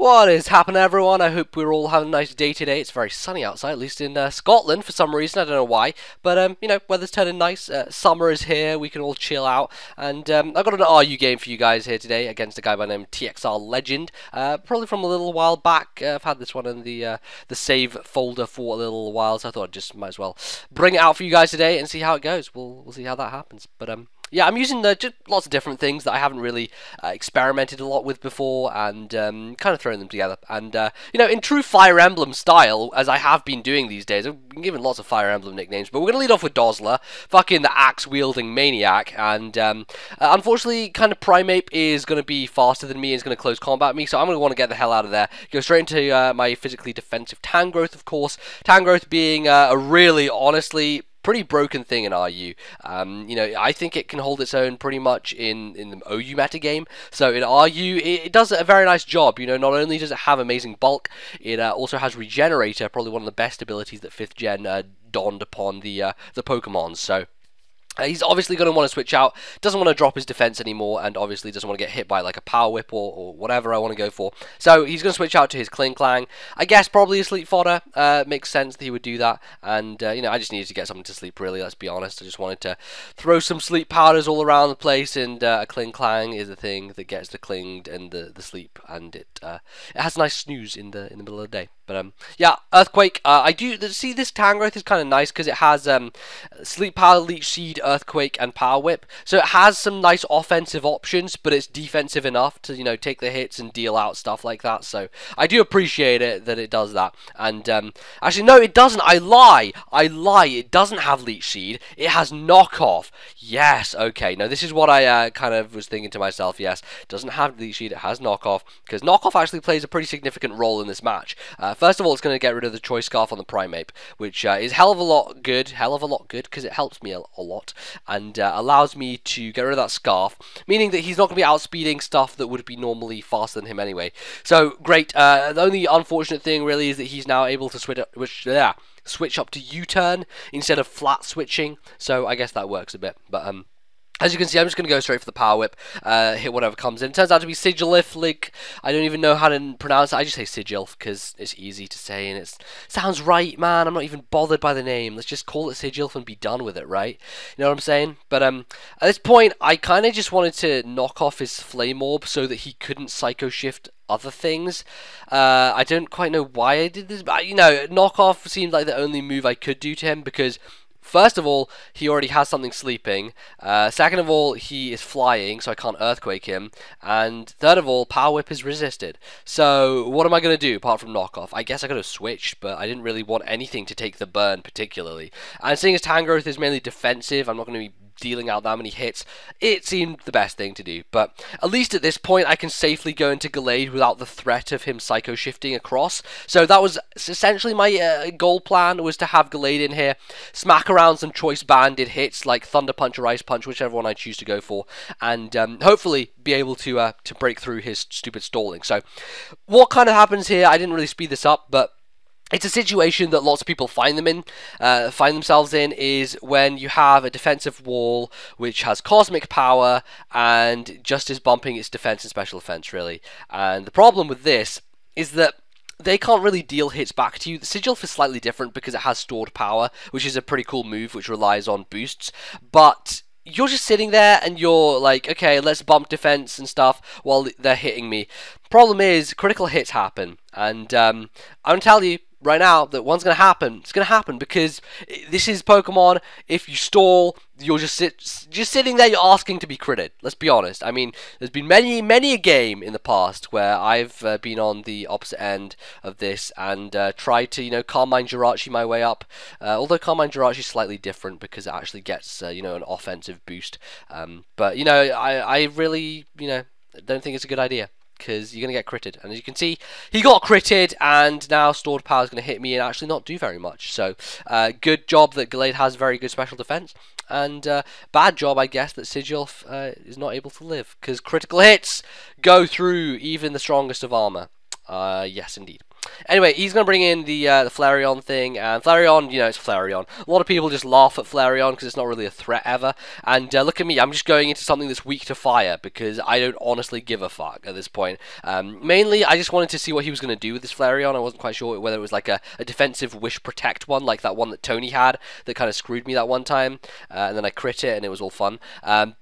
What is happening, everyone? I hope we're all having a nice day today. It's very sunny outside, at least in Scotland for some reason. I don't know why, but you know, weather's turning nice. Summer is here. We can all chill out, and I've got an RU game for you guys here today against a guy by the name TxrLegend. Probably from a little while back. I've had this one in the save folder for a little while, so I thought I just might as well bring it out for you guys today and see how it goes. We'll see how that happens, but yeah, I'm using just lots of different things that I haven't really experimented a lot with before, and kind of throwing them together. And you know, in true Fire Emblem style, as I have been doing these days, I've been given lots of Fire Emblem nicknames, but we're gonna lead off with DOZZZZLA, fucking the axe-wielding maniac. And unfortunately, kind of Primeape is gonna be faster than me, and is gonna close combat me, so I'm gonna want to get the hell out of there. Go straight into my physically defensive Tangrowth, of course. Tangrowth being a really, honestly, pretty broken thing in RU. You know, I think it can hold its own pretty much in the OU metagame. So in RU, it does a very nice job. You know, not only does it have amazing bulk, it also has Regenerator, probably one of the best abilities that 5th gen donned upon the Pokemon. So he's obviously going to want to switch out, doesn't want to drop his defense anymore, and obviously doesn't want to get hit by like a Power Whip or whatever I want to go for. So he's going to switch out to his Kling Klang. I guess probably a sleep fodder. Makes sense that he would do that. And, you know, I just needed to get something to sleep, really, let's be honest. I just wanted to throw some sleep powders all around the place, and a Kling Klang is the thing that gets the clinged and the sleep, and it has a nice snooze in the middle of the day. But yeah, Earthquake. I do see this Tangrowth is kind of nice because it has Sleep Powder, Leech Seed, Earthquake, and Power Whip. So it has some nice offensive options, but it's defensive enough to, you know, take the hits and deal out stuff like that. So I do appreciate it that it does that. And actually, no, it doesn't. I lie. It doesn't have Leech Seed. It has Knockoff. Yes. Okay. Now this is what I kind of was thinking to myself. Yes, it doesn't have Leech Seed. It has Knockoff, because Knockoff actually plays a pretty significant role in this match. First of all, it's going to get rid of the Choice Scarf on the Primeape, which is hell of a lot good, because it helps me a lot, and allows me to get rid of that Scarf, meaning that he's not going to be outspeeding stuff that would be normally faster than him anyway. So, great. The only unfortunate thing, really, is that he's now able to switch up to U-turn instead of flat switching, so I guess that works a bit, but as you can see, I'm just going to go straight for the Power Whip, hit whatever comes in. It turns out to be Sigilif, like, I don't even know how to pronounce it. I just say Sigilf because it's easy to say and it sounds right, man. I'm not even bothered by the name. Let's just call it Sigilf and be done with it, right? You know what I'm saying? But at this point, I kind of just wanted to knock off his Flame Orb so that he couldn't Psycho Shift other things. I don't quite know why I did this, but, you know, knock off seemed like the only move I could do to him because first of all, he already has something sleeping. Second of all, he is flying, so I can't Earthquake him. And third of all, Power Whip is resisted. So what am I going to do apart from knock off? I guess I could have switched, but I didn't really want anything to take the burn particularly. And seeing as Tangrowth is mainly defensive, I'm not going to be dealing out that many hits, it seemed the best thing to do. But at least at this point, I can safely go into Gallade without the threat of him Psycho Shifting across. So that was essentially my goal plan, was to have Gallade in here, smack around some choice banded hits like Thunder Punch or Ice Punch, whichever one I choose to go for, and hopefully be able to break through his stupid stalling. So what kind of happens here, I didn't really speed this up, but it's a situation that lots of people find themselves in, is when you have a defensive wall which has cosmic power and just is bumping its defense and special defense, really. And the problem with this is that they can't really deal hits back to you. The Sigilf is slightly different because it has stored power, which is a pretty cool move which relies on boosts, but you're just sitting there and you're like, okay, let's bump defense and stuff while they're hitting me. Problem is, critical hits happen, and I'm going to tell you right now that one's going to happen. It's going to happen because this is Pokemon. If you stall, you're just sitting there, you're asking to be critted. Let's be honest. I mean, there's been many a game in the past where I've been on the opposite end of this and tried to, you know, Carmine Jirachi my way up. Although Carmine Jirachi is slightly different because it actually gets, you know, an offensive boost. But, you know, I really, you know, don't think it's a good idea, because you're going to get critted. And as you can see, he got critted, and now stored power is going to hit me and actually not do very much. So, good job that Gallade has very good special defense, and bad job, I guess, that Sigilf is not able to live, because critical hits go through even the strongest of armor. Yes, indeed. Anyway, he's going to bring in the Flareon thing, and Flareon, it's Flareon. A lot of people just laugh at Flareon because it's not really a threat ever, and look at me, I'm just going into something that's weak to fire because I don't honestly give a fuck at this point. Mainly, I just wanted to see what he was going to do with this Flareon. I wasn't quite sure whether it was like a defensive Wish Protect one, like that one that Tony had that kind of screwed me that one time, and then I crit it and it was all fun.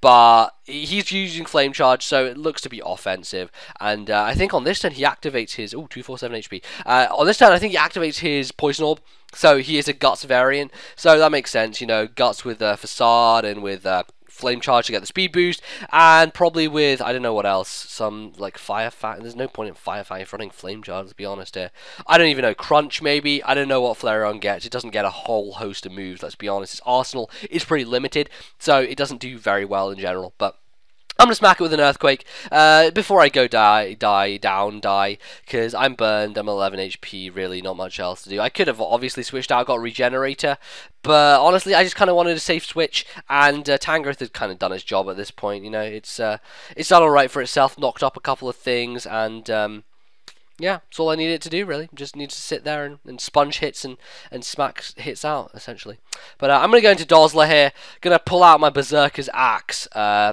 But he's using Flame Charge, so it looks to be offensive, and I think on this turn he activates his 247 HP. On this turn I think he activates his Poison Orb, so he is a Guts variant, so that makes sense, Guts with Facade and with Flame Charge to get the speed boost, and probably with, I don't know what else, some like Fire Fang. There's no point in Fire Fang if running Flame Charge, let's be honest here. I don't even know, Crunch maybe, I don't know what Flareon gets. It doesn't get a whole host of moves, let's be honest. Its arsenal is pretty limited, so it doesn't do very well in general, but I'm going to smack it with an Earthquake before I go die, because I'm burned, I'm 11 HP, really not much else to do. I could have obviously switched out, got Regenerator, but honestly I just kind of wanted a safe switch, and Tangrowth has kind of done its job at this point, it's done alright for itself, knocked up a couple of things, and yeah, that's all I needed to do, really. Just need to sit there and sponge hits and smack hits out, essentially. But I'm going to go into DOZZZZLA here. Going to pull out my Berserker's Axe.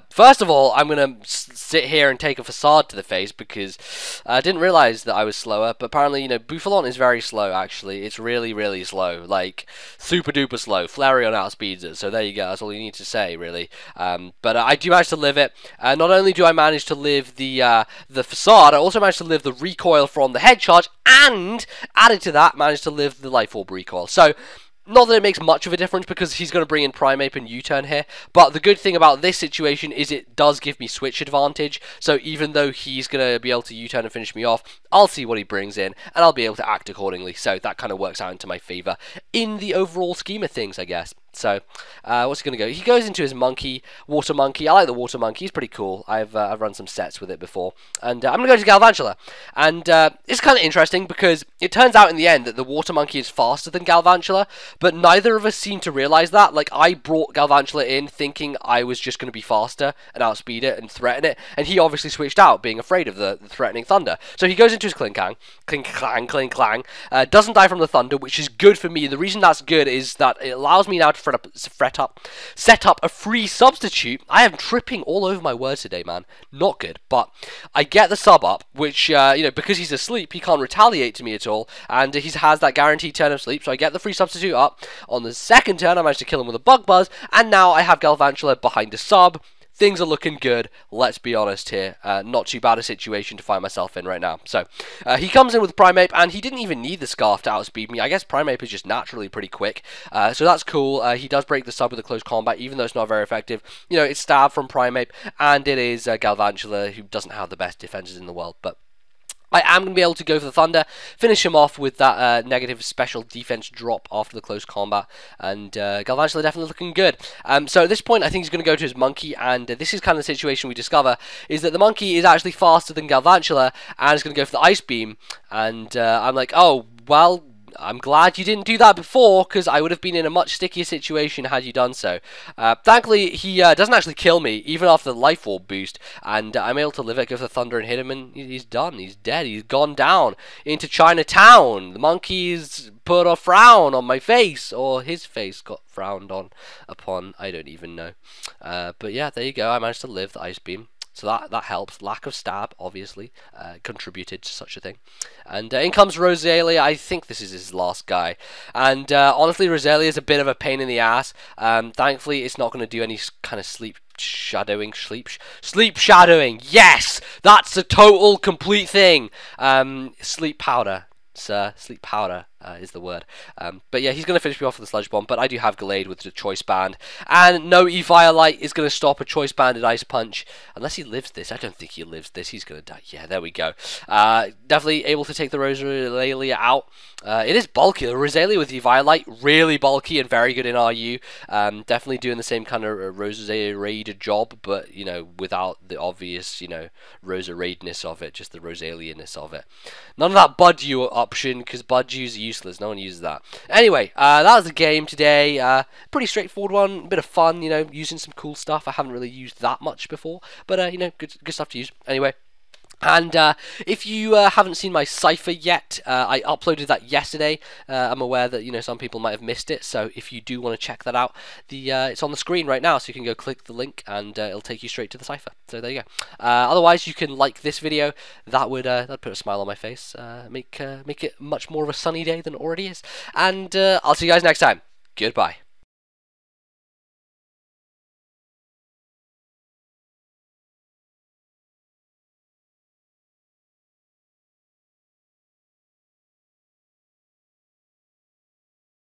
First of all, I'm going to sit here and take a Facade to the face because I didn't realize that I was slower. But apparently, Bouffalon is very slow, actually. It's really, really slow. Like, super duper slow. Flareon outspeeds it. So there you go. That's all you need to say, really. But I do manage to live it. Not only do I manage to live the Facade, I also manage to live the recoil from the head charge, and added to that, managed to live the Life Orb recoil. So, not that it makes much of a difference because he's going to bring in Primeape and U-turn here, but the good thing about this situation is it does give me switch advantage, so even though he's going to be able to U-turn and finish me off, I'll see what he brings in, and I'll be able to act accordingly, so that kind of works out into my favour in the overall scheme of things, I guess. So, what's he going to go? He goes into his Monkey, Water Monkey. I like the Water Monkey. He's pretty cool. I've run some sets with it before. And I'm going to go to Galvantula. And it's kind of interesting because it turns out in the end that the Water Monkey is faster than Galvantula, but neither of us seem to realize that. Like, I brought Galvantula in thinking I was just going to be faster and outspeed it and threaten it, and he obviously switched out, being afraid of the threatening Thunder. So he goes into his Klinklang, Kling-Klang, doesn't die from the Thunder, which is good for me. The reason that's good is that it allows me now to set up a free substitute. I am tripping all over my words today, man. Not good, but I get the sub up, which, because he's asleep, he can't retaliate to me at all, and he has that guaranteed turn of sleep, so I get the free substitute up. On the second turn, I managed to kill him with a Bug Buzz, and now I have Galvantula behind a sub. Things are looking good, let's be honest here. Not too bad a situation to find myself in right now. So, he comes in with Primeape, and he didn't even need the Scarf to outspeed me. I guess Primeape is just naturally pretty quick, so that's cool. He does break the sub with a close combat, even though it's not very effective. It's Stab from Primeape, and it is Galvantula, who doesn't have the best defenses in the world, but I am going to be able to go for the Thunder, finish him off with that negative special defense drop after the close combat, and Galvantula definitely looking good. So at this point, I think he's going to go to his Monkey, and this is kind of the situation we discover, is that the Monkey is actually faster than Galvantula, and is going to go for the Ice Beam, and I'm like, oh, well, I'm glad you didn't do that before, because I would have been in a much stickier situation had you done so. Thankfully, he doesn't actually kill me, even after the Life Orb boost, and I'm able to live it, go for the Thunder and hit him, and he's done. He's dead. He's gone down into Chinatown. The Monkey's put a frown on my face, or his face got frowned on upon. I don't even know. But yeah, there you go. I managed to live the Ice Beam. So that helps. Lack of stab, obviously, contributed to such a thing. And in comes Roselia. I think this is his last guy. And honestly, Roselia is a bit of a pain in the ass. Thankfully, it's not going to do any kind of sleep shadowing. Yes! That's a total, complete thing. Sleep powder. Sleep powder is the word. But yeah, he's going to finish me off with the Sludge Bomb, but I do have Gallade with the Choice Band, and no Eviolite is going to stop a Choice Banded Ice Punch, unless he lives this. I don't think he lives this. He's going to die. Yeah, there we go. Definitely able to take the Roselia out. It is bulky. The Roselia with Eviolite, really bulky and very good in RU. Definitely doing the same kind of Roselia raid job, but, without the obvious, Rosa-raidness of it, just the Roselia-ness of it. None of that Budew option, because Budew's useless. No one uses that. Anyway, that was the game today. Pretty straightforward one. A bit of fun, using some cool stuff. I haven't really used that much before, but, good stuff to use. Anyway, And if you haven't seen my cipher yet, I uploaded that yesterday. I'm aware that some people might have missed it, so if you do want to check that out, it's on the screen right now, so you can go click the link and it'll take you straight to the cipher. So there you go. Otherwise, you can like this video. That'd put a smile on my face, make it much more of a sunny day than it already is. And I'll see you guys next time. Goodbye.